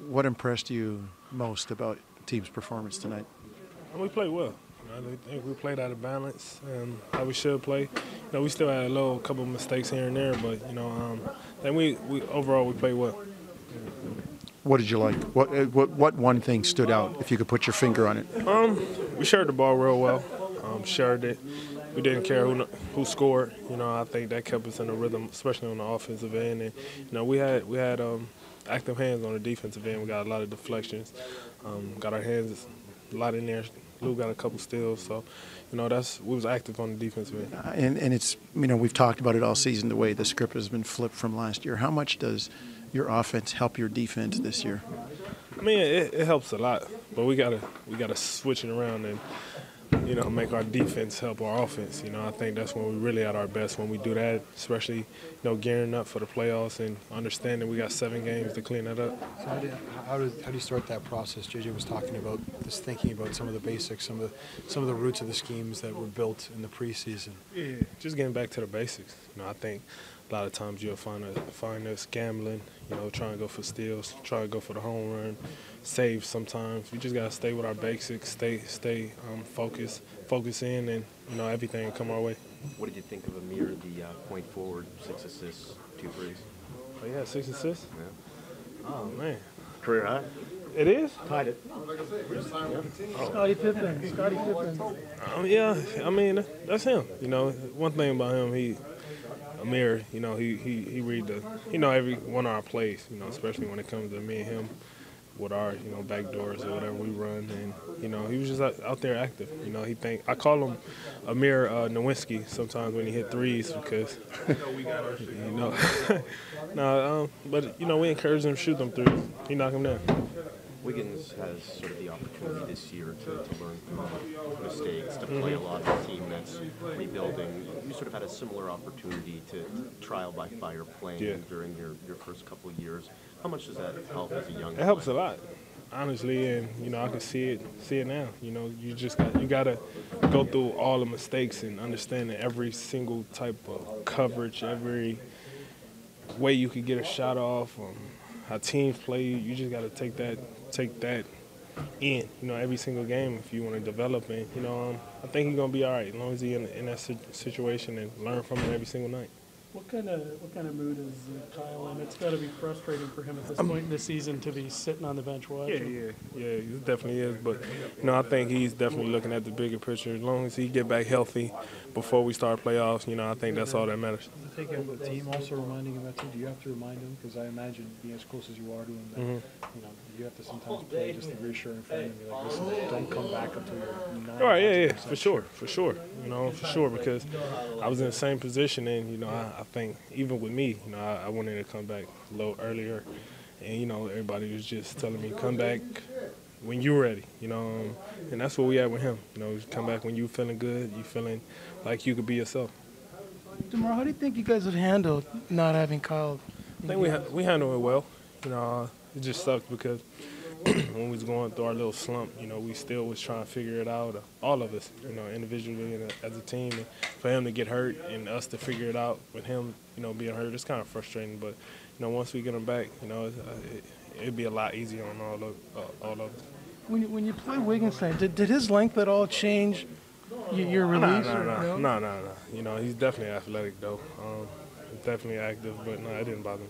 What impressed you most about the team's performance tonight? We played well. I think we played out of balance and how we should play. We still had a couple of mistakes here and there, but I think we overall we played well. What did you like? What one thing stood out, if you could put your finger on it? We shared the ball real well. Shared it. We didn't care who scored. I think that kept us in a rhythm, especially on the offensive end. And we had active hands on the defensive end. We got a lot of deflections. Got our hands a lot in there. Lou got a couple steals, so we was active on the defensive end. And it's we've talked about it all season, the way the script has been flipped from last year. How much does your offense help your defense this year? I mean, it helps a lot, but we gotta switch it around and make our defense help our offense. I think that's when we really at our best, when we do that, especially gearing up for the playoffs and understanding we got 7 games to clean that up. So how do you start that process? JJ was talking about this, thinking about some of the basics, some of the roots of the schemes that were built in the preseason. Yeah, just getting back to the basics. I think a lot of times you'll find us gambling, trying to go for steals, trying to go for the home run, save sometimes. We just got to stay with our basics, stay focus in, and, everything will come our way. What did you think of Amir, the point forward, 6 assists, 2 threes? Oh, yeah, 6 assists? Yeah. Oh, man. Career high? It is? Tied it. Scottie Pippen. Yeah, I mean, that's him. One thing about him, Amir, he read every one of our plays, especially when it comes to me and him with our, back doors or whatever we run. And, he was just out there active. I call him Amir Nowinski sometimes when he hit threes because, but, we encourage him to shoot them threes. He knock them down. Wiggins has sort of the opportunity this year to learn from mistakes, to play a lot of a team that's rebuilding. You sort of had a similar opportunity to trial by fire playing during your first couple of years. How much does that help as a young player? It helps a lot, honestly, and I can see it now. You just gotta go through all the mistakes and understand every single type of coverage, every way you could get a shot off, how teams play. You just gotta take that in, every single game if you want to develop. And I think he's gonna be all right as long as he's in that situation and learn from it every single night. What kind of mood is Kyle in? It's got to be frustrating for him at this point in the season to be sitting on the bench watching. Yeah, it definitely is. But I think he's definitely looking at the bigger picture. As long as he get back healthy before we start playoffs, I think that's all that matters. I think the team also reminding him that too. Do you have to remind him? Because I imagine being as close as you are to him, that you have to sometimes play just to reassure him and be like, listen, don't come back until you're 9. All right, yeah, for sure. Because I was in the same position, and I think even with me, I wanted to come back a little earlier, and everybody was just telling me come back when you're ready, and that's what we had with him. Come back when you feeling good, you feeling like you could be yourself. DeMar, how do you think you guys have handled not having Kyle? I think we handled it well. It just sucked because when we was going through our little slump, we still was trying to figure it out, all of us, individually and as a team. And for him to get hurt and us to figure it out with him, being hurt, it's kind of frustrating. But, once we get him back, it'd be a lot easier on all of us. When you play Wiggins tonight, did his length at all change your release? No. He's definitely athletic, though. He's definitely active, but no, it didn't bother me.